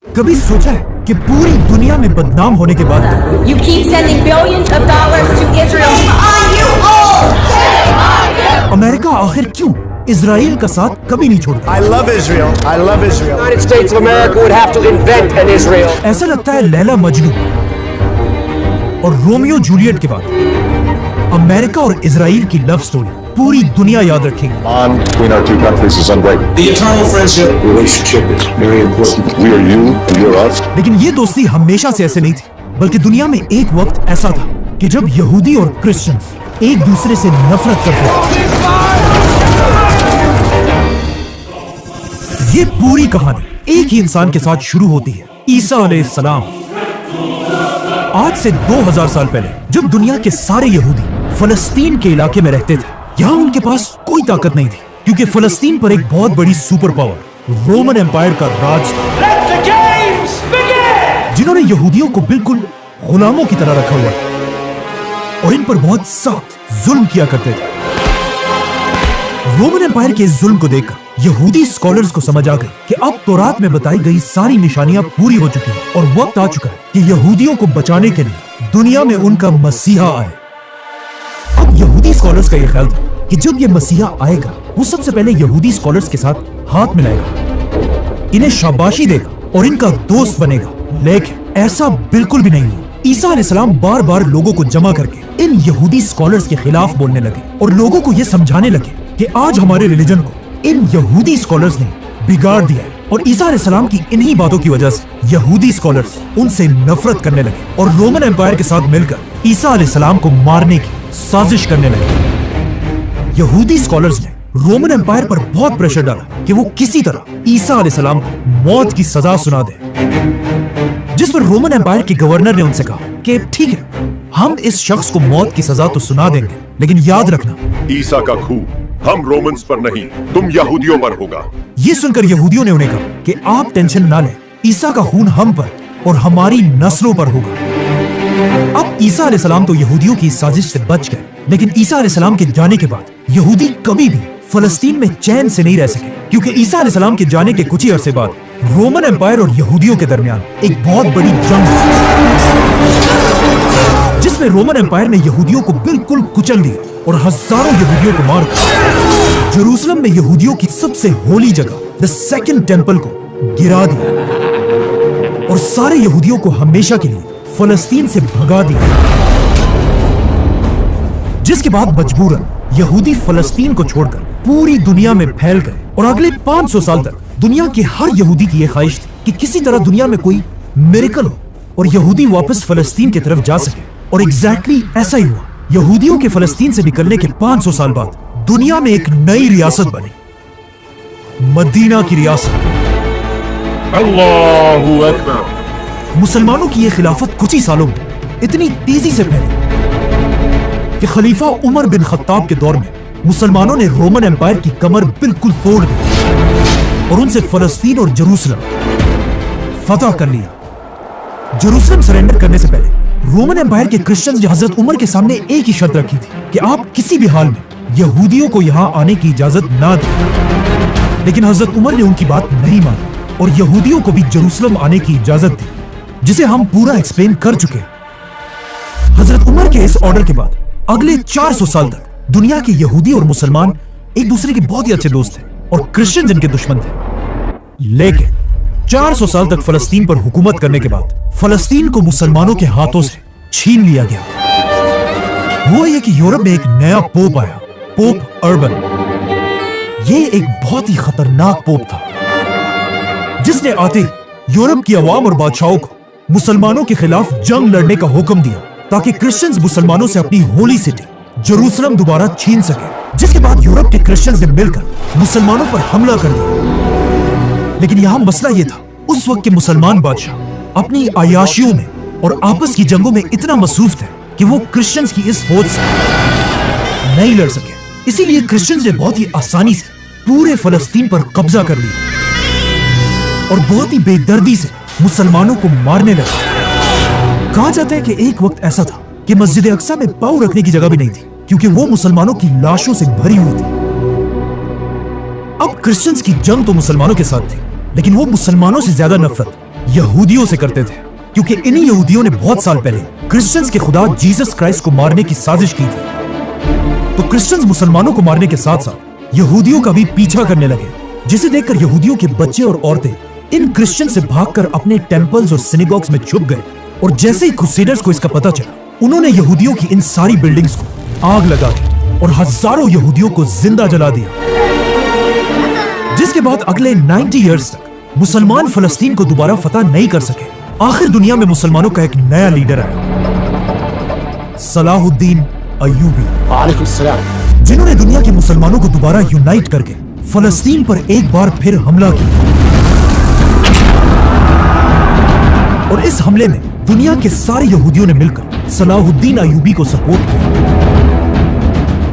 कभी सोचा है कि पूरी दुनिया में बदनाम होने के बाद You keep sending billions of dollars to Israel. On you all! America आखिर क्यों इजराइल का साथ कभी नहीं छोड़ता? I love Israel. I love Israel. The United States of America would have to invent an Israel. ऐसा लगता है लैला मजनू और रोमियो जूलियट के बाद अमेरिका और इजराइल की लव स्टोरी पूरी दुनिया याद रखेगी। Bond between our two countries is unbreakable. The eternal friendship Relationship is very important. We are you and you're us. लेकिन ये दोस्ती हमेशा से ऐसे नहीं थी, बल्कि दुनिया में एक वक्त ऐसा था कि जब यहूदी और क्रिश्चियंस एक दूसरे से नफरत करते थे। ये पूरी कहानी एक ही इंसान के साथ शुरू होती है, ईसा अलैहिस्सलाम। आज से 2000 साल पहले जब दुनिया के सारे यहूदी फलस्तीन के इलाके में रहते थे, यहाँ उनके पास कोई ताकत नहीं थी, क्योंकि फलस्तीन पर एक बहुत बड़ी सुपर पावर रोमन एम्पायर का राज था, जिन्होंने यहूदियों को बिल्कुल गुलामों की तरह रखा हुआ था और इन पर बहुत सख्त जुल्म किया करते थे। रोमन एम्पायर के इस जुल्म को देखकर यहूदी स्कॉलर्स को समझ आ गई कि अब तौरात में बताई गई सारी निशानियां पूरी हो चुकी हैं और वक्त आ चुका है कि यहूदियों को बचाने के लिए दुनिया में उनका मसीहा आए। अब यहूदी स्कॉलर्स का यह ख्याल था कि जब यह मसीहा आएगा, वो सबसे पहले यहूदी स्कॉलर्स के साथ हाथ मिलाएगा, इन्हें शाबाशी देगा और इनका दोस्त बनेगा। लेकिन ऐसा बिल्कुल भी नहीं हुआ। ईसा अलैहिस्सलाम बार बार लोगों को जमा करके इन यहूदी स्कॉलर्स के खिलाफ बोलने लगे और लोगों को यह समझाने लगे कि आज हमारे रिलीजन को इन यहूदी स्कॉलर्स ने बिगाड़ दिया है। और ईसा अलैहिस्सलाम की इन्हीं बातों की वजह से यहूदी स्कॉलर्स उनसे नफरत करने लगे और रोमन एम्पायर के साथ मिलकर ईसा अलैहिस्सलाम को मारने की साजिश करने लगे। यहूदी स्कॉलर्स ने रोमन एम्पायर पर बहुत प्रेशर डाला कि वो किसी तरह ईसा अलैहिस्सलाम को मौत की सजा सुना दे, जिस पर रोमन एम्पायर के गवर्नर ने उनसे कहा कि ठीक है, हम इस शख्स को मौत की सजा तो सुना देंगे, लेकिन याद रखना ईसा का खून हम रोमन्स पर नहीं, तुम यहूदियों पर होगा। ये सुनकर यहूदियों ने उन्हें कहा कि आप टेंशन ना लें, ईसा का खून हम पर और हमारी नस्लों पर होगा। अब ईसा अलैहिस्सलाम तो यहूदियों की साजिश से बच गए, लेकिन ईसा अलैहिस्सलाम के जाने के बाद यहूदी कभी भी फलस्तीन में चैन से नहीं रह सके, क्योंकि ईसा अलैहिस्सलाम के जाने के कुछ ही अरसे बाद रोमन एम्पायर और यहूदियों के दरमियान एक बहुत बड़ी जंग हुई, जिसमें रोमन एम्पायर ने यहूदियों को बिल्कुल कुचल दिया और हजारों यहूदियों को मारकर जेरूसलम में यहूदियों की सबसे होली जगह द सेकंड टेंपल को गिरा दिया और सारे यहूदियों को हमेशा के लिए फलस्तीन से भगा दिया, जिसके बाद मजबूरन यहूदी फलस्तीन को छोड़कर पूरी दुनिया में फैल गए। और अगले 500 साल तक दुनिया के हर यहूदी की यह ख्वाहिश थी कि किसी तरह दुनिया में कोई मिरेकल हो और यहूदी वापस फलस्तीन की तरफ जा सके। और एग्जैक्टली ऐसा ही हुआ। यहूदियों के फलस्तीन से निकलने के 500 साल बाद दुनिया में एक नई रियासत बनी, मदीना की रियासत। अल्लाहू अकबर। मुसलमानों की यह खिलाफत कुछ ही सालों में इतनी तेजी से फैली कि खलीफा उमर बिन खत्ताब के दौर में मुसलमानों ने रोमन एम्पायर की कमर बिल्कुल तोड़ दी और उनसे फलस्तीन और जेरूसलम फतह कर लिया। जेरूसलम सरेंडर करने से पहले रोमन एम्पायर के क्रिश्चियंस ने हजरत उमर के सामने एक ही शर्त रखी थी कि आप किसी भी हाल में यहूदियों को यहां आने की इजाजत ना दें, लेकिन हजरत उमर ने उनकी बात नहीं मानी और यहूदियों को भी जेरूसलम आने की इजाजत दी, जिसे हम पूरा एक्सप्लेन कर चुके हैं। हजरत उमर के इस ऑर्डर के बाद अगले 400 साल तक दुनिया के यहूदी और मुसलमान एक दूसरे के बहुत ही अच्छे दोस्त थे और क्रिश्चियंस इनके दुश्मन थे। लेकिन 400 साल तक फलस्तीन पर हुकूमत करने के बाद फलस्तीन को मुसलमानों के हाथों से छीन लिया गया। हुआ यह कि यूरोप में एक नया पोप आया, पोप अर्बन। यह एक बहुत ही खतरनाक पोप था, जिसने आते ही यूरोप की अवाम और बादशाहों को मुसलमानों के खिलाफ जंग लड़ने का हुक्म दिया, ताकि क्रिश्चियंस मुसलमानों से अपनी होली सिटी जेरूसलम दोबारा छीन सके। जिसके बाद यूरोप के क्रिश्चियंस ने मिलकर मुसलमानों पर हमला कर दिया। लेकिन यहां मसला यह था, उस वक्त के मुसलमान बादशाह अपनी अयाशियों में और आपस की जंगों में इतना मसरूफ थे कि वो क्रिश्चियंस की इस फौज से नहीं लड़ सके। इसीलिए क्रिश्चियंस ने बहुत ही आसानी से पूरे फलस्तीन पर कब्जा कर लिया और बहुत ही बेदर्दी से मुसलमानों को मारने लगे। कहा जाता है कि एक वक्त ऐसा था कि मस्जिद अक्सा में पांव रखने की जगह भी नहीं थी, क्योंकि वो मुसलमानों की लाशों से भरी हुई थी। अब क्रिश्चियंस की जंग तो मुसलमानों के साथ थी, लेकिन वो मुसलमानों से ज्यादा नफरत यहूदियों से करते थे, क्योंकि इन्हीं यहूदियों ने बहुत साल पहले क्रिश्चियंस के खुदा जीसस क्राइस्ट को मारने की साजिश की थी। तो क्रिश्चियंस मुसलमानों को मारने के साथ साथ यहूदियों का भी पीछा करने लगे, जिसे देखकर यहूदियों के बच्चे और औरतें इन क्रिश्चियन से भागकर अपने टेंपल्स और सिनेगॉग्स में छुप गए। और जैसे ही क्रूसेडर्स को इसका पता चला, उन्होंने यहूदियों की इन सारी बिल्डिंग्स को आग लगा दी और हजारों यहूदियों को जिंदा जला दिया। जिसके बाद अगले 90 इयर्स तक मुसलमान फलस्तीन को दोबारा फतह नहीं कर सके। आखिर दुनिया में मुसलमानों का एक नया लीडर आया, सलाहुद्दीन अय्यूबी, जिन्होंने दुनिया के मुसलमानों को दोबारा यूनाइट करके फलस्तीन पर एक बार फिर हमला किया। और इस हमले में दुनिया के सारे यहूदियों ने मिलकर सलाहुद्दीन अय्यूबी को सपोर्ट किया।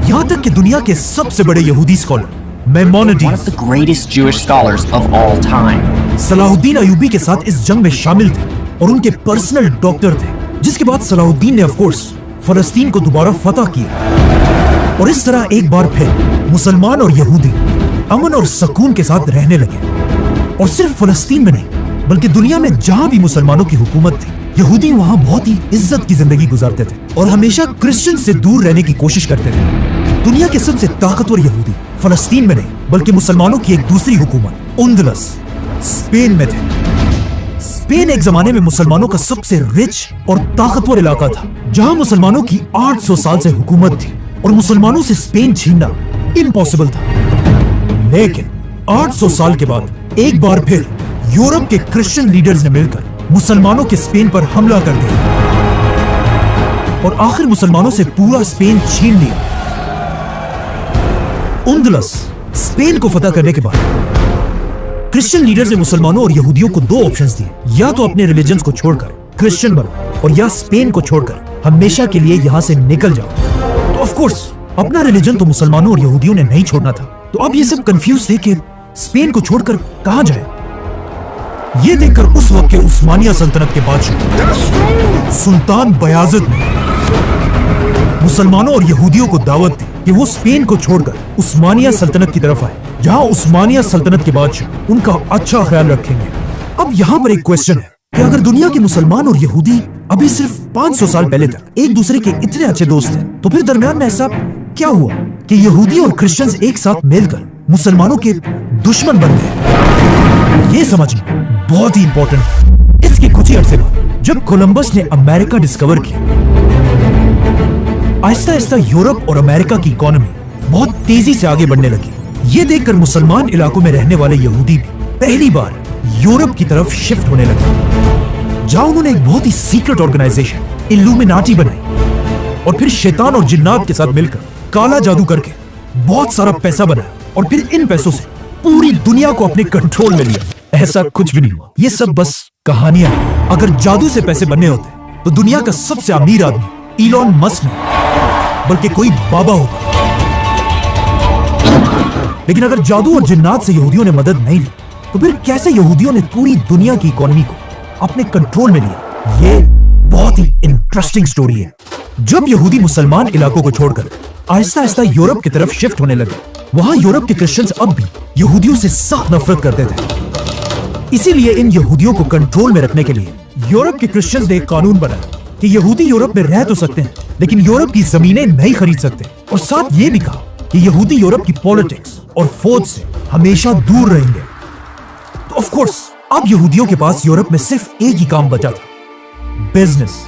यहां तक कि दुनिया के सबसे बड़े यहूदी scholar Maimonides, one of the greatest Jewish scholars of all time, Salahuddin Ayyubi के साथ इस जंग में शामिल थे और उनके पर्सनल डॉक्टर थे। जिसके बाद सलाहुद्दीन ने ऑफ कोर्स फलस्तीन को दोबारा फतह किया और इस तरह एक बार फिर मुसलमान और यहूदी अमन और सुकून के साथ रहने लगे। और सिर्फ फलस्तीन में नहीं, बल्कि दुनिया में जहां भी मुसलमानों की हुकूमत थी, यहूदी वहां बहुत ही इज्जत की जिंदगी गुजारते थे और हमेशा क्रिश्चियन से दूर रहने की कोशिश करते थे। दुनिया के सबसे ताकतवर यहूदी फलस्तीन में नहीं, बल्कि मुसलमानों की एक दूसरी हुकूमत उंदलस, स्पेन में थे। स्पेन एक जमाने में मुसलमानों का सबसे रिच और ताकतवर इलाका था, जहां मुसलमानों की 800 साल से हुकूमत थी और मुसलमानों से स्पेन छीनना इम्पॉसिबल था। लेकिन 800 साल के बाद एक बार फिर यूरोप के क्रिश्चियन लीडर्स ने मिलकर मुसलमानों के स्पेन पर हमला कर दिया और आखिर मुसलमानों से पूरा स्पेन छीन लिया। उंदलस स्पेन को फतह करने के बाद क्रिश्चियन लीडर्स ने मुसलमानों और यहूदियों को दो ऑप्शंस दिए, या तो अपने रिलीजन्स को छोड़कर क्रिश्चियन बनो और या स्पेन को छोड़कर हमेशा के लिए यहां से निकल जाओ। तो ऑफ कोर्स अपना रिलीजन तो मुसलमानों और यहूदियों ने नहीं छोड़ना था। तो अब ये सब कंफ्यूज थे कि स्पेन को छोड़कर कहां जाए। ये देखकर उस वक्त के उस्मानिया सल्तनत के बादशाह सुल्तान बयाज़िद ने मुसलमानों और यहूदियों को दावत दी कि वो स्पेन को छोड़कर उस्मानिया सल्तनत की तरफ आए, जहां उस्मानिया सल्तनत के बादशाह उनका अच्छा ख्याल रखेंगे। अब यहाँ पर एक क्वेश्चन है कि अगर दुनिया के मुसलमान और यहूदी अभी सिर्फ 500 साल पहले तक एक दूसरे के इतने अच्छे दोस्त थे, तो फिर दरमियान में ऐसा क्या हुआ कि यहूदी और क्रिश्चियंस एक साथ मिलकर मुसलमानों के दुश्मन बन गए? ये समझना बहुत ही इंपॉर्टेंट है। इसके कुछ ही अरसे बाद जब कोलंबस ने अमेरिका डिस्कवर किया, आहिस्ता आहिस्ता यूरोप और अमेरिका की इकोनॉमी बहुत तेजी से आगे बढ़ने लगी। ये देखकर मुसलमान इलाकों में रहने वाले यहूदी भी पहली बार यूरोप की तरफ शिफ्ट होने लगे, जहां उन्होंने एक बहुत ही सीक्रेट ऑर्गेनाइजेशन इल्यूमिनाटी बनाई और फिर शैतान और जिन्नात के साथ मिलकर काला जादू करके बहुत सारा पैसा बनाया और फिर इन पैसों से पूरी दुनिया को अपने कंट्रोल में लिया। ऐसा कुछ भी नहीं हुआ, ये सब बस कहानियां हैं। अगर जादू से पैसे बनने होते तो दुनिया का सबसे अमीर आदमी इलॉन मस्क नहीं, बल्कि कोई बाबा होता। लेकिन अगर जादू और जिन्नात से यहूदियों ने मदद नहीं ली, तो फिर कैसे यहूदियों ने पूरी दुनिया की इकोनॉमी को अपने कंट्रोल में लिया? ये बहुत ही इंटरेस्टिंग स्टोरी है। जब यहूदी मुसलमान इलाकों को छोड़कर आहिस्ता आहिस्ता यूरोप की तरफ शिफ्ट होने लगे, वहां यूरोप के क्रिश्चियंस अब भी यहूदियों से सख्त नफरत करते थे। इसीलिए इन यहूदियों को कंट्रोल में रखने के लिए यूरोप के क्रिश्चियंस ने एक कानून बनाया कि यहूदी यूरोप में रह तो सकते हैं, लेकिन यूरोप की जमीनें नहीं खरीद सकते। और साथ ये भी कहा कि यहूदी यूरोप की पॉलिटिक्स और फौज से हमेशा दूर रहेंगे। तो ऑफ कोर्स अब यहूदियों के पास यूरोप में सिर्फ एक ही काम बचा था, बिजनेस।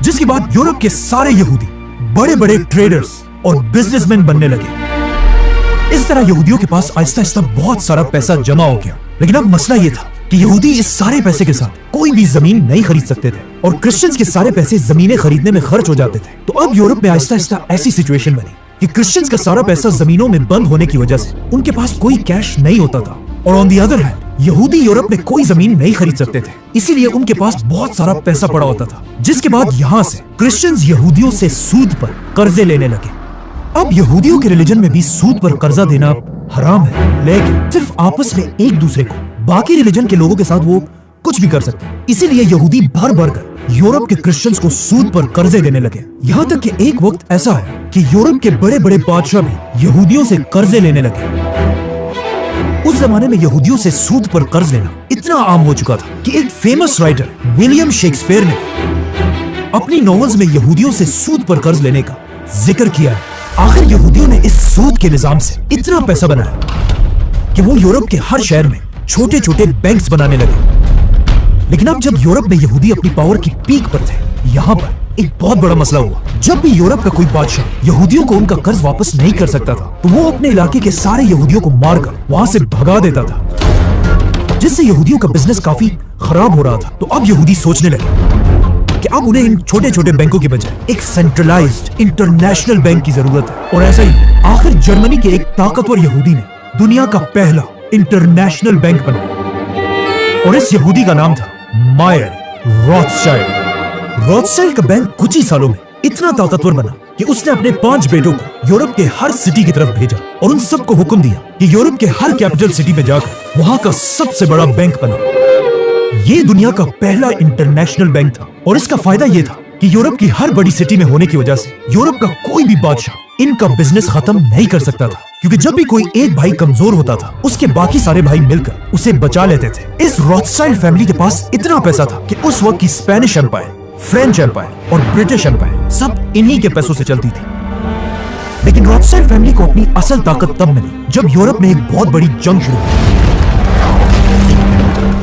जिसके बाद यूरोप के सारे यहूदी बड़े बड़े ट्रेडर्स और बिजनेसमैन बनने लगे। इस तरह यहूदियों के पास आहिस्ता आहिस्ता बहुत सारा पैसा जमा हो गया। लेकिन अब मसला यह था कि यहूदी इस सारे पैसे के साथ कोई भी जमीन नहीं खरीद सकते थे और क्रिश्चियंस के सारे पैसे जमीनें खरीदने में खर्च हो जाते थे। तो अब यूरोप में आहिस्ता आहिस्ता ऐसी सिचुएशन बनी कि क्रिश्चियंस का सारा पैसा जमीनों में बंद होने की वजह से उनके पास कोई कैश नहीं होता था। और ऑन द अदर हैंड यहूदी यूरोप में कोई जमीन नहीं खरीद सकते थे, इसीलिए उनके पास बहुत सारा पैसा पड़ा होता था। जिसके बाद यहाँ से क्रिश्चियंस यहूदियों से सूद पर कर्जे लेने लगे। अब यहूदियों के रिलीजन में भी सूद पर कर्जा देना हराम है, लेकिन सिर्फ आपस में एक दूसरे को, बाकी रिलीजन के लोगों के साथ वो कुछ भी कर सकते। इसीलिए यहूदी भर भर कर यूरोप के क्रिश्चियंस को सूद पर कर्जे देने लगे। यहाँ तक कि एक वक्त ऐसा है कि यूरोप के बड़े बड़े बादशाह भी यहूदियों से कर्जे लेने लगे। उस जमाने में यहूदियों से सूद पर कर्ज लेना इतना आम हो चुका था कि एक फेमस राइटर विलियम शेक्सपियर ने अपनी नॉवेल्स में यहूदियों से सूद पर कर्ज लेने का जिक्र किया है। आखिर यहूदियों ने इस सूद के निजाम से इतना पैसा बनाया कि वो यूरोप के हर शहर में छोटे छोटे बैंक्स बनाने लगे। लेकिन अब जब यूरोप में यहूदी अपनी पावर की पीक पर थे, यहाँ पर एक बहुत बड़ा मसला हुआ। जब भी यूरोप का कोई बादशाह यहूदियों को उनका कर्ज वापस नहीं कर सकता था, तो वो अपने इलाके के सारे यहूदियों को मारकर वहां से भगा देता था, जिससे यहूदियों का बिजनेस काफी खराब हो रहा था। तो अब यहूदी सोचने लगे कि अब उन्हें इन छोटे छोटे बैंकों के बजाय एक सेंट्रलाइज्ड इंटरनेशनल बैंक की जरूरत है। और ऐसा ही आखिर जर्मनी के एक ताकतवर यहूदी ने दुनिया का पहला इंटरनेशनल बैंक बनाया, और इस यहूदी का नाम था मायर रॉथस्चाइल्ड। रॉथस्चाइल्ड का बैंक कुछ ही सालों में इतना ताकतवर बना कि उसने अपने 5 बेटों को यूरोप के हर सिटी की तरफ भेजा और उन सबको हुक्म दिया कि यूरोप के हर कैपिटल सिटी में जाकर वहां का सबसे बड़ा बैंक बना। ये दुनिया का पहला इंटरनेशनल बैंक था, और इसका फायदा ये था कि यूरोप की हर बड़ी सिटी में होने की वजह से यूरोप का कोई भी बादशाह इनका बिजनेस खत्म नहीं कर सकता था, क्योंकि जब भी कोई एक भाई कमजोर होता था, उसके बाकी सारे भाई मिलकर उसे बचा लेते थे। इस रॉथस्चाइल्ड फैमिली के पास इतना पैसा था कि उस वक्त की स्पेनिश एम्पायर, फ्रेंच एम्पायर और ब्रिटिश एम्पायर सब इन्हीं के पैसों से चलती थी। लेकिन रॉथस्चाइल्ड फैमिली को अपनी असल ताकत तब मिली जब यूरोप में एक बहुत बड़ी जंग शुरू हुई।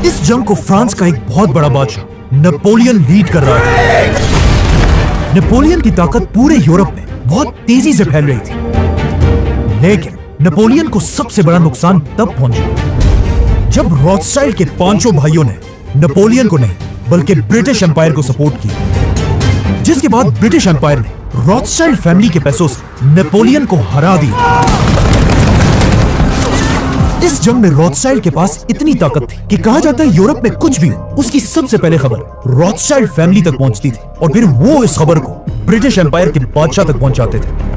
इस जंग को फ्रांस का एक बहुत बड़ा बादशाह नेपोलियन लीड कर रहा था। नेपोलियन की ताकत पूरे यूरोप में बहुत तेजी से फैल रही थी, लेकिन नेपोलियन को सबसे बड़ा नुकसान तब पहुंचा जब रॉथस्चाइल्ड के 5 भाइयों ने नेपोलियन को नहीं बल्कि ब्रिटिश एम्पायर को सपोर्ट किया, जिसके बाद ब्रिटिश एम्पायर ने रॉथस्चाइल्ड फैमिली के पैसों से नेपोलियन को हरा दिया। इस जंग में रॉथस्चाइल्ड के पास इतनी ताकत थी कि कहा जाता है यूरोप में कुछ भी हो, उसकी सबसे पहले खबर रॉथस्चाइल्ड फैमिली तक पहुंचती थी, और फिर वो इस खबर को ब्रिटिश एम्पायर के बादशाह तक पहुंचाते थे।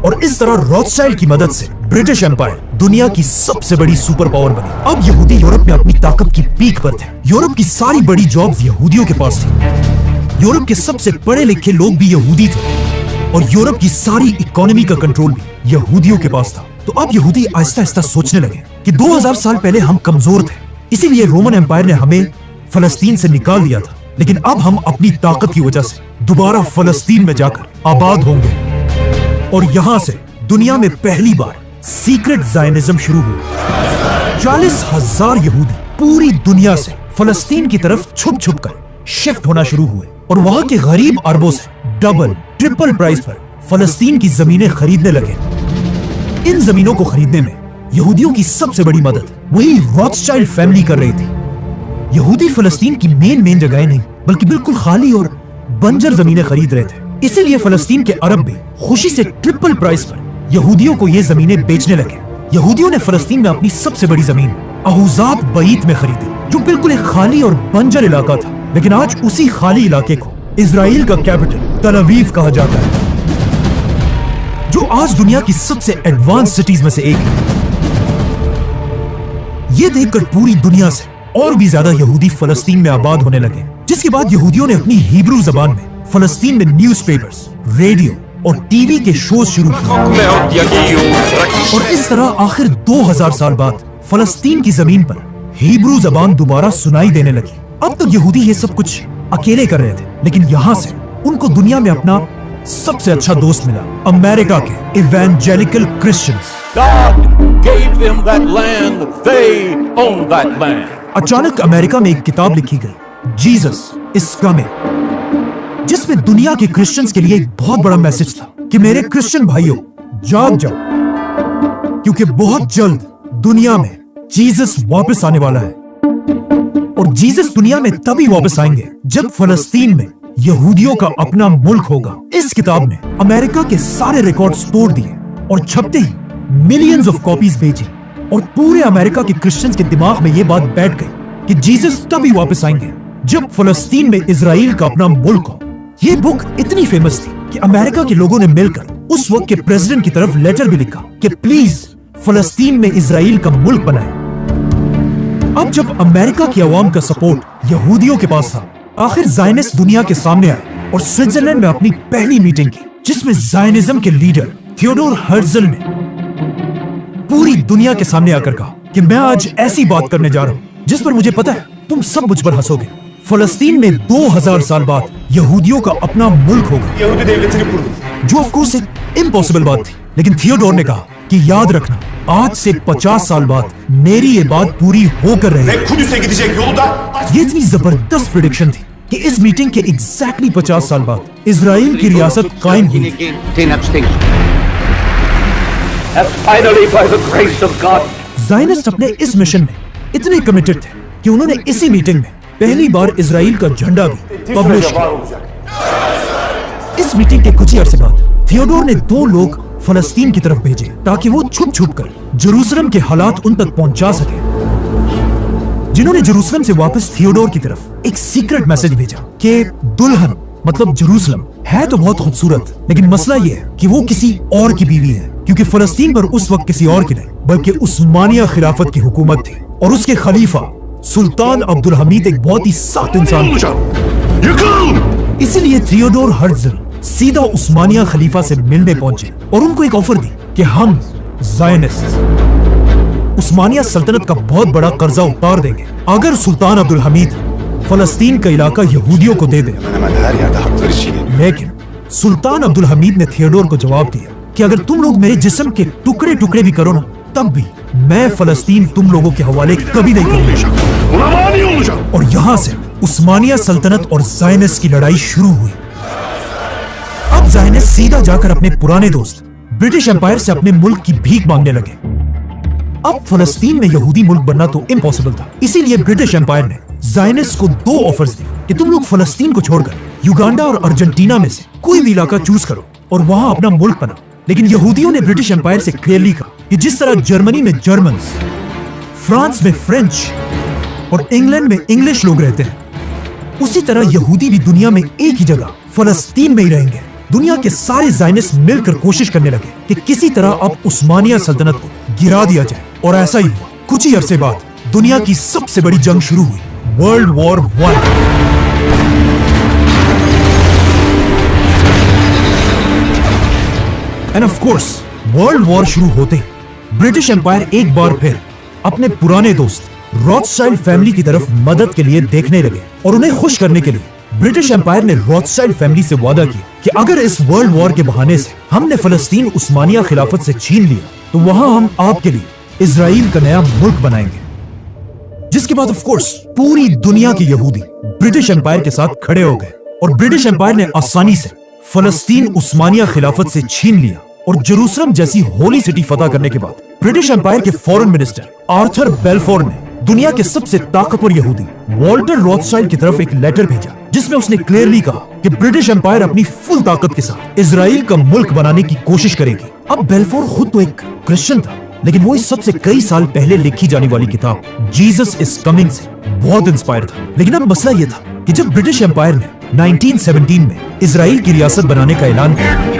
और इस तरह रॉथस्चाइल्ड की मदद से ब्रिटिश एम्पायर दुनिया की सबसे बड़ी सुपर पावर बनी। अब यहूदी यूरोप में अपनी ताकत की पीक पर थे। यूरोप की सारी बड़ी जॉब्स यहूदियों के पास थी। यूरोप के सबसे पढ़े लिखे लोग भी यहूदी थे, और यूरोप की सारी इकोनॉमी का कंट्रोल भी यहूदियों के पास था। तो अब यहूदी आहिस्ता आहिस्ता सोचने लगे कि 2000 साल पहले हम कमजोर थे, इसीलिए रोमन एम्पायर ने हमें फलस्तीन से निकाल दिया था, लेकिन अब हम अपनी ताकत की वजह से दोबारा फलस्तीन में जाकर आबाद होंगे। और यहां से दुनिया में पहली बार सीक्रेट ज़ायनिज्म शुरू हुआ। 40,000 यहूदी पूरी दुनिया से फलस्तीन की तरफ छुप छुप कर शिफ्ट होना शुरू हुए, और वहां के गरीब अरबों से डबल ट्रिपल प्राइस पर फलस्तीन की जमीनें खरीदने लगे। इन जमीनों को खरीदने में यहूदियों की सबसे बड़ी मदद वही रॉथस्चाइल्ड फैमिली कर रही थी। यहूदी फलस्तीन की मेन जगहें नहीं बल्कि बिल्कुल खाली और बंजर जमीनें खरीद रहे थे, इसीलिए फलस्तीन के अरब भी खुशी से ट्रिपल प्राइस पर यहूदियों को ये जमीनें बेचने लगे। यहूदियों ने फलस्तीन में अपनी सबसे बड़ी जमीन अहूजात बईत में खरीदी, जो बिल्कुल एक खाली और बंजर इलाका था, लेकिन आज उसी खाली इलाके को इजराइल का कैपिटल तल अवीव कहा जाता है, जो आज दुनिया की सबसे एडवांस सिटीज में से एक है। ये देखकर पूरी दुनिया से और भी ज्यादा यहूदी फलस्तीन में आबाद होने लगे, जिसके बाद यहूदियों ने अपनी हिब्रू जबान में फलस्तीन में न्यूज़पेपर्स, रेडियो और टीवी के शोज शुरू किए, और इस तरह आखिर 2000 साल बाद फलस्तीन की जमीन पर हिब्रू जबान दोबारा सुनाई देने लगी। अब तक यहूदी ये सब कुछ अकेले कर रहे थे, लेकिन यहाँ से उनको दुनिया में अपना सबसे अच्छा दोस्त मिला, अमेरिका के evangelical Christians. God gave them that land, they own that land. अचानक अमेरिका में एक किताब लिखी गई, जीसस इज कमिंग, जिसमें दुनिया के क्रिश्चियंस के लिए एक बहुत बड़ा मैसेज था कि मेरे क्रिश्चियन भाइयों जाग जाओ, क्योंकि बहुत जल्द दुनिया में जीसस वापस आने वाला है। और जीसस दुनिया में तभी वापस आएंगे जब फलस्तीन में यहूदियों का अपना मुल्क होगा। इस किताब ने अमेरिका के सारे रिकॉर्ड्स तोड़ दिए और छपते ही मिलियंस ऑफ कॉपीज बेची, और पूरे अमेरिका के क्रिश्चियंस के दिमाग में यह बात बैठ गई कि जीसस तभी वापस आएंगे जब फलस्तीन में इजराइल का अपना मुल्क हो। ये बुक इतनी फेमस थी कि अमेरिका के लोगों ने मिलकर उस वक्त के प्रेसिडेंट की तरफ लेटर भी लिखा कि प्लीज फलस्तीन में इजराइल का मुल्क बनाए। अब जब अमेरिका की आवाम का सपोर्ट यहूदियों के पास था, आखिर ज़ायनिस्ट दुनिया के सामने आए और स्विट्जरलैंड में अपनी पहली मीटिंग की, जिसमें ज़ायनिज्म के लीडर थियोडोर हर्जल ने पूरी दुनिया के सामने आकर कहा कि मैं आज ऐसी बात करने जा रहा हूं जिस पर मुझे पता है तुम सब मुझ पर हंसोगे। फलस्तीन में 2000 साल बाद यहूदियों का अपना मुल्क होगा, जो ऑफ कोर्स एक इम्पॉसिबल बात थी। लेकिन थियोडोर ने कहा कि याद रखना, आज से 50 साल बाद मेरी ये बात पूरी होकर रहेगी। ये इतनी जबरदस्त प्रेडिक्शन थी कि इस मीटिंग के एग्जैक्टली 50 साल बाद इजराइल की रियासत कायम हुई। Finally, by the grace of God, Zionist अपने इस मिशन में इतने कमिटेड थे कि उन्होंने इसी मीटिंग में पहली बार इजराइल का झंडा भी पब्लिश किया। इस मीटिंग के कुछ ही अरसे बाद थियोडोर ने 2 लोग फलस्तीन की तरफ भेजे ताकि वो छुप छुप कर जेरूसलम के हालात उन तक पहुंचा सके, जिन्होंने जेरूसलम से वापस थियोडोर की तरफ एक सीक्रेट मैसेज भेजा कि दुल्हन मतलब जेरूसलम है तो बहुत खूबसूरत, लेकिन मसला ये है कि वो किसी और की बीवी है, क्योंकि फलस्तीन पर उस वक्त किसी और की नहीं बल्कि उस्मानिया खिलाफत की हुकूमत थी और उसके खलीफा सुल्तान अब्दुल हमीद एक बहुत ही सख्त इंसान थे। इसीलिए थियोडोर हर्त्ज़ल सीधा उस्मानिया खलीफा से मिलने पहुंचे और उनको एक ऑफर दी कि हम ज़ायनिस्ट उस्मानिया सल्तनत का बहुत बड़ा कर्जा उतार देंगे अगर सुल्तान अब्दुल हमीद फलस्तीन का इलाका यहूदियों को दे दे। लेकिन सुल्तान अब्दुल हमीद ने थियोडोर को जवाब दिया कि अगर तुम लोग मेरे जिस्म के टुकड़े टुकड़े भी करो ना, तब भी मैं फलस्तीन तुम लोगों के हवाले कभी नहीं करूंगा। और यहाँ से उस्मानिया सल्तनत और ज़ायनिस्ट की लड़ाई शुरू हुई। अब ज़ायनिस्ट सीधा जाकर अपने पुराने दोस्त ब्रिटिश एम्पायर से अपने मुल्क की भीख मांगने लगे। अब फलस्तीन में यहूदी मुल्क बनना तो इम्पॉसिबल था, इसीलिए ब्रिटिश एम्पायर ने ज़ायनिस्ट को 2 ऑफर्स दिए कि तुम लोग फलस्तीन को छोड़कर युगांडा और अर्जेंटीना में से कोई भी इलाका चूज करो और वहां अपना मुल्क बनाओ। लेकिन यहूदियों ने ब्रिटिश एम्पायर से क्लियरली कहा कि जिस तरह जर्मनी में जर्मन्स, फ्रांस में फ्रेंच और इंग्लैंड में इंग्लिश लोग रहते हैं, उसी तरह यहूदी भी दुनिया में एक ही जगह फलस्तीन में ही रहेंगे। दुनिया के सारे ज़ायनिस्ट मिलकर कोशिश करने लगे कि किसी तरह अब उस्मानिया सल्तनत को गिरा दिया जाए, और ऐसा ही हुआ। कुछ ही अरसे बाद दुनिया की सबसे बड़ी जंग शुरू हुई, world war 1। End of course world war शुरू होते ही ब्रिटिश एम्पायर एक बार फिर अपने पुराने दोस्त रॉथस्चाइल्ड फैमिली की तरफ मदद के लिए देखने लगे, और उन्हें खुश करने के लिए ब्रिटिश एम्पायर ने रॉथस्चाइल्ड फैमिली से वादा किया कि अगर इस वर्ल्ड वॉर के बहाने से हमने फलस्तीन उस्मानिया खिलाफत से छीन लिया तो वहां हम आपके लिए इजराइल का नया मुल्क बनाएंगे। जिसके बाद ऑफ कोर्स पूरी दुनिया के यहूदी ब्रिटिश एम्पायर के साथ खड़े हो गए और ब्रिटिश एम्पायर ने आसानी से फलस्तीन उस्मानिया खिलाफत से छीन लिया। और जेरूसलम जैसी होली सिटी फतह करने के बाद ब्रिटिश एम्पायर के फॉरेन मिनिस्टर आर्थर बेलफोर ने दुनिया के सबसे ताकतवर यहूदी वॉल्टर रॉथस्चाइल्ड की तरफ एक लेटर भेजा, जिसमें उसने क्लियरली कहा कि ब्रिटिश एम्पायर अपनी फुल ताकत के साथ इजराइल का मुल्क बनाने की कोशिश करेगी। अब बेलफोर खुद तो एक क्रिश्चियन था, लेकिन वो इस सबसे कई साल पहले लिखी जाने वाली किताब जीसस इज कमिंग से बहुत इंस्पायर था। लेकिन अब मसला ये था कि जब ब्रिटिश एम्पायर ने 1917 में इजराइल की रियासत बनाने का ऐलान किया,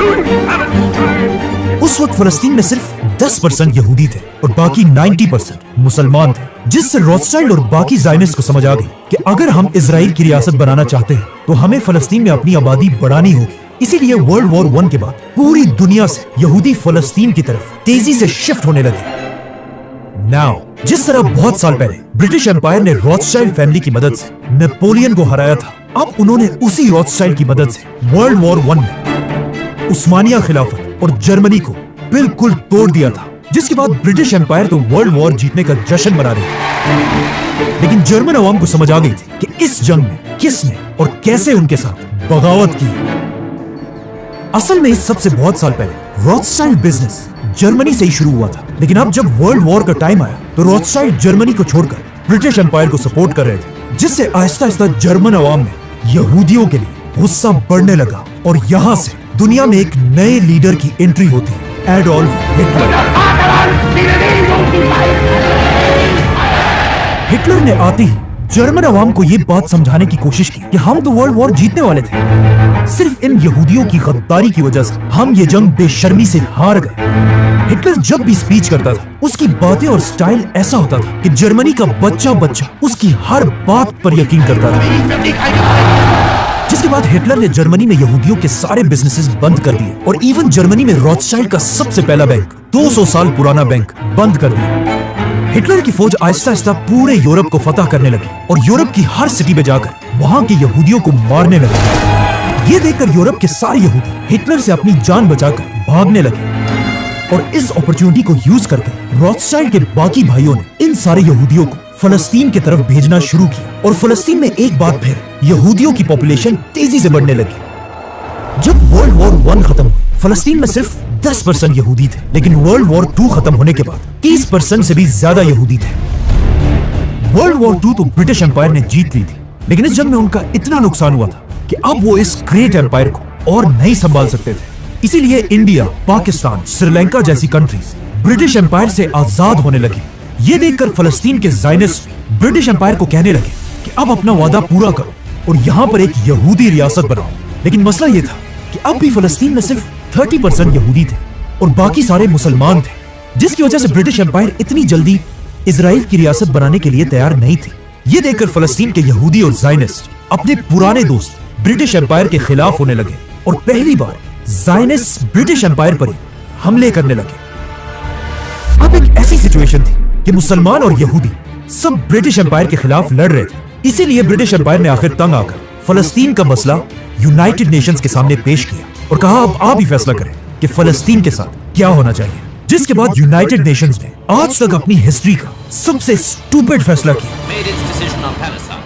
उस वक्त फलस्तीन में सिर्फ 10% यहूदी थे और बाकी 90% मुसलमान थे, जिससे रॉथस्चाइल्ड और बाकी ज़ायनिस्ट को समझ आ गई कि अगर हम इजराइल की रियासत बनाना चाहते हैं तो हमें फलस्तीन में अपनी आबादी बढ़ानी होगी। इसीलिए वर्ल्ड वॉर 1 के बाद पूरी दुनिया से यहूदी फलस्तीन की तरफ तेजी से शिफ्ट होने लगे। नाउ जिस तरह बहुत साल पहले ब्रिटिश एम्पायर ने रॉथस्चाइल्ड फैमिली की मदद से नेपोलियन को हराया था, अब उन्होंने उसी रॉथस्चाइल्ड की मदद से वर्ल्ड वॉर 1 में उस्मानिया खिलाफत और जर्मनी को बिल्कुल तोड़ दिया था। जिसके बाद ब्रिटिश एम्पायर तो वर्ल्ड वॉर जीतने का जश्न मना रही थी, लेकिन जर्मन अवाम को समझ आ गई थी कि इस जंग में किसने और कैसे उनके साथ बगावत की। असल में इस सबसे बहुत साल पहले रॉथस्चाइल्ड बिजनेस जर्मनी से ही शुरू हुआ था, लेकिन अब जब वर्ल्ड वॉर का टाइम आया तो रॉथस्चाइल्ड जर्मनी को छोड़कर ब्रिटिश एम्पायर को सपोर्ट कर रहे थे, जिससे आहिस्ता आहिस्ता जर्मन अवाम में यहूदियों के लिए गुस्सा बढ़ने लगा और यहाँ से दुनिया में एक नए लीडर की एंट्री होती है, एडोल्फ हिटलर। हिटलर ने आते ही जर्मन अवाम को यह बात समझाने की कोशिश की कि हम तो वर्ल्ड वॉर जीतने वाले थे, सिर्फ इन यहूदियों की गद्दारी की वजह से हम ये जंग बेशर्मी से हार गए। हिटलर जब भी स्पीच करता था उसकी बातें और स्टाइल ऐसा होता था कि जर्मनी का बच्चा बच्चा उसकी हर बात पर यकीन करता था। जिसके बाद हिटलर ने जर्मनी में यहूदियों के सारे बिजनेसेस बंद कर दिए और इवन जर्मनी में रॉथस्चाइल्ड का सबसे पहला बैंक 200 साल पुराना बैंक बंद कर दिया। हिटलर की फौज आहिस्ता आहिस्ता पूरे यूरोप को फतह करने लगी और यूरोप की हर सिटी में जाकर वहां के यहूदियों को मारने लगे। ये देखकर यूरोप के सारे यहूदी हिटलर से अपनी जान बचाकर भागने लगे और इस अपॉर्चुनिटी को यूज करके रॉथस्चाइल्ड के बाकी भाइयों ने इन सारे यहूदियों को फलस्तीन की तरफ भेजना शुरू किया और फलस्तीन में एक बार फिर यहूदियों की पॉपुलेशन तेजी से बढ़ने लगी। जब वर्ल्ड वॉर 1 खत्म हुई, फलस्तीन में सिर्फ 10% यहूदी थे, लेकिन वर्ल्ड वॉर 2 खत्म होने के बाद 30% से भी ज्यादा यहूदी थे। वर्ल्ड वॉर 2 तो ब्रिटिश एम्पायर ने जीत ली थी, लेकिन इस जंग में उनका इतना नुकसान हुआ था कि अब वो इस ग्रेट एम्पायर को और नहीं संभाल सकते थे। इसीलिए इंडिया, पाकिस्तान, श्रीलंका जैसी कंट्रीज ब्रिटिश एम्पायर से आजाद होने लगी। ये देखकर फलस्तीन के ज़ायनिस्ट भी ब्रिटिश एम्पायर को कहने लगे कि अब अपना वादा पूरा करो और यहाँ पर एक यहूदी रियासत बनाओ। लेकिन मसला ये था कि अब भी फलस्तीन में सिर्फ 30% यहूदी थे और बाकी सारे मुसलमान थे, जिसकी वजह से ब्रिटिश एम्पायर इतनी जल्दी इजराइल की रियासत बनाने के लिए तैयार नहीं थी। ये देखकर फलस्तीन के यहूदी और ज़ायनिस्ट अपने पुराने दोस्त ब्रिटिश एम्पायर के खिलाफ होने लगे और पहली बार ज़ायनिस्ट ब्रिटिश एम्पायर पर हमले करने लगे। अब एक ऐसी सिचुएशन थी कि मुसलमान और यहूदी सब ब्रिटिश एम्पायर के खिलाफ लड़ रहे थे। इसीलिए ब्रिटिश एम्पायर ने आखिर तंग आकर फलस्तीन का मसला यूनाइटेड नेशंस के सामने पेश किया और कहा अब आप ही फैसला करें कि फलस्तीन के साथ क्या होना चाहिए। जिसके बाद यूनाइटेड नेशंस ने आज तक अपनी हिस्ट्री का सबसे स्टूपिड फैसला किया।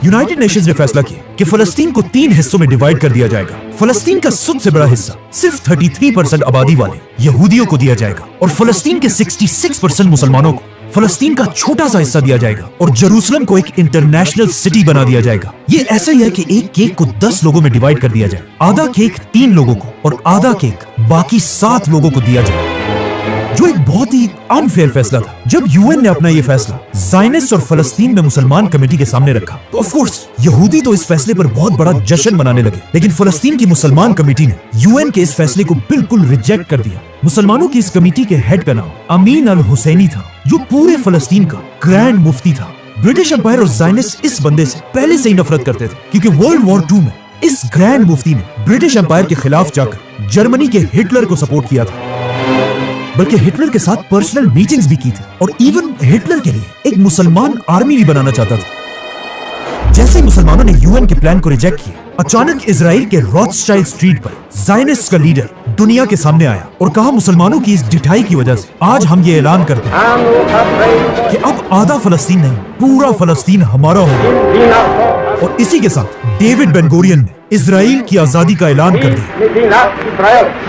यूनाइटेड नेशंस ने फैसला किया कि फलस्तीन को 3 हिस्सों में डिवाइड कर दिया जाएगा। फलस्तीन का सबसे बड़ा हिस्सा सिर्फ 33% आबादी वाले यहूदियों को दिया जाएगा और फलस्तीन के 66% मुसलमानों को फलस्तीन का छोटा सा हिस्सा दिया जाएगा और जेरूसलम को एक इंटरनेशनल सिटी बना दिया जाएगा। ये ऐसा ही है कि एक केक को 10 लोगों में डिवाइड कर दिया जाए, आधा केक 3 लोगों को और आधा केक बाकी 7 लोगों को दिया जाए, जो एक बहुत ही अनफेयर फैसला था। जब यूएन ने अपना ये फैसला ज़ायनिस्ट और फलस्तीन में मुसलमान कमेटी के सामने रखा तो ऑफ कोर्स यहूदी तो इस फैसले पर बहुत बड़ा जश्न मनाने लगे, लेकिन फलस्तीन की मुसलमान कमेटी ने यूएन के इस फैसले को बिल्कुल रिजेक्ट कर दिया। मुसलमानों की इस कमेटी के हेड का नाम अमीन अल हुसैनी था, जो पूरे फलस्तीन का ग्रैंड मुफ्ती था। ब्रिटिश एम्पायर और ज़ायनिस्ट इस बंदे से पहले से ही नफरत करते थे, क्योंकि वर्ल्ड वॉर 2 में इस ग्रैंड मुफ्ती ने ब्रिटिश एम्पायर के खिलाफ जाकर जर्मनी के हिटलर को सपोर्ट किया था, बल्कि हिटलर के साथ पर्सनल मीटिंग्स भी की थी और इवन हिटलर के लिए एक मुसलमान आर्मी भी बनाना चाहता था। जैसे ही मुसलमानों ने यूएन के प्लान को रिजेक्ट किया, अचानक इजराइल के रॉथस्चाइल्ड स्ट्रीट पर ज़ायनिस्ट का लीडर दुनिया के सामने आया और कहा मुसलमानों की इस ढिठाई की वजह से आज हम ये ऐलान करते हैं कि अब आधा फलस्तीन नहीं, पूरा फलस्तीन हमारा होगा। और इसी के साथ डेविड बेन गुरियन ने इजराइल की आजादी का ऐलान कर दिया।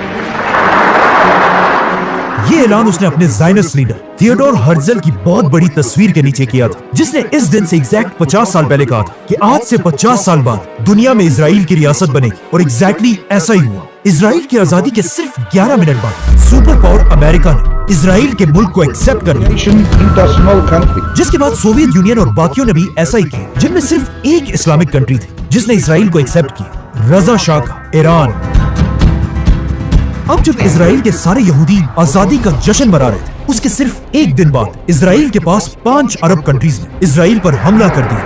ये ऐलान उसने अपने ज़ायनिस्ट लीडर थियोडोर हर्ज़ल की बहुत बड़ी तस्वीर के नीचे किया था, जिसने इस दिन से एग्जैक्ट 50 साल पहले कहा था कि आज से 50 साल बाद दुनिया में इजराइल की रियासत बनेगी, और एग्जैक्टली ऐसा ही हुआ। इजराइल की आजादी के सिर्फ 11 मिनट बाद सुपर पावर अमेरिका ने इजराइल के मुल्क को एक्सेप्ट कर लिया, जिसके बाद सोवियत यूनियन और बाकियों ने भी ऐसा ही किया, जिनमें सिर्फ एक इस्लामिक कंट्री थी जिसने इजराइल को एक्सेप्ट किया, रजा शाह का ईरान। अब जब इजराइल के सारे यहूदी आजादी का जश्न मना रहे थे, उसके सिर्फ एक दिन बाद इजराइल के पास 5 अरब कंट्रीज ने इजराइल पर हमला कर दिया,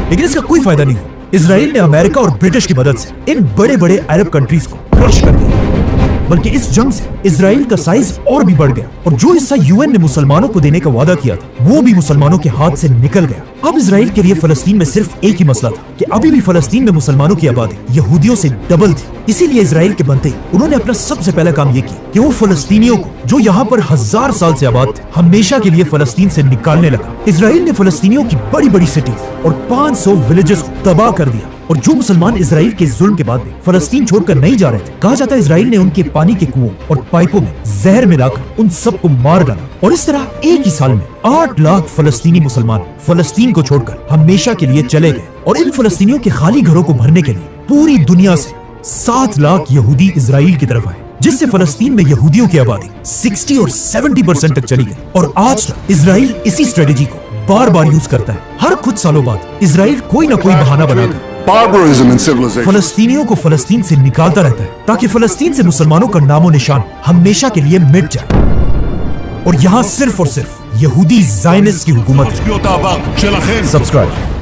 लेकिन इसका कोई फायदा नहीं हुआ। इजराइल ने अमेरिका और ब्रिटिश की मदद से इन बड़े बड़े अरब कंट्रीज को क्रश कर दिया, बल्कि इस जंग से इजराइल का साइज और भी बढ़ गया और जो हिस्सा यूएन ने मुसलमानों को देने का वादा किया था वो भी मुसलमानों के हाथ से निकल गया। अब इजराइल के लिए फलस्तीन में सिर्फ एक ही मसला था कि अभी भी फलस्तीन में मुसलमानों की आबादी यहूदियों से डबल थी। इसीलिए इजराइल के बनते उन्होंने अपना सबसे पहला काम ये किया कि वो फलस्तीनियों को जो यहाँ पर 1000 साल से आबाद थे हमेशा के लिए फलस्तीन से निकालने लगा। इजराइल ने फलस्तीनियों की बड़ी बड़ी सिटीज और 500 विलेजेस को तबाह कर दिया, और जो मुसलमान इजराइल के जुल्म के बाद भी फलस्तीन छोड़कर नहीं जा रहे थे, कहा जाता है इजराइल ने उनके पानी के कुओं और पाइपों में जहर मिलाकर उन सबको मार डाला। और इस तरह एक ही साल में 8 लाख फलस्तीनी मुसलमान फलस्तीन को छोड़कर हमेशा के लिए चले गए, और इन फलस्तीनियों के खाली घरों को भरने के लिए पूरी दुनिया से 7 लाख यहूदी इजराइल की तरफ आए, जिससे फलस्तीन में यहूदियों की आबादी 60 और 70% तक चली गई। और आज तक इजराइल इसी स्ट्रेटेजी को बार बार यूज करता है। हर कुछ सालों बाद इजराइल कोई ना कोई बहाना बनाकर Barbarism and civilization. फलस्तीनियों को फलस्तीन से निकालता रहता है, ताकि फलस्तीन से मुसलमानों का नामो निशान हमेशा के लिए मिट जाए, और यहाँ सिर्फ और सिर्फ यहूदी ज़ायनिस्ट की हुकूमत है। सब्सक्राइब।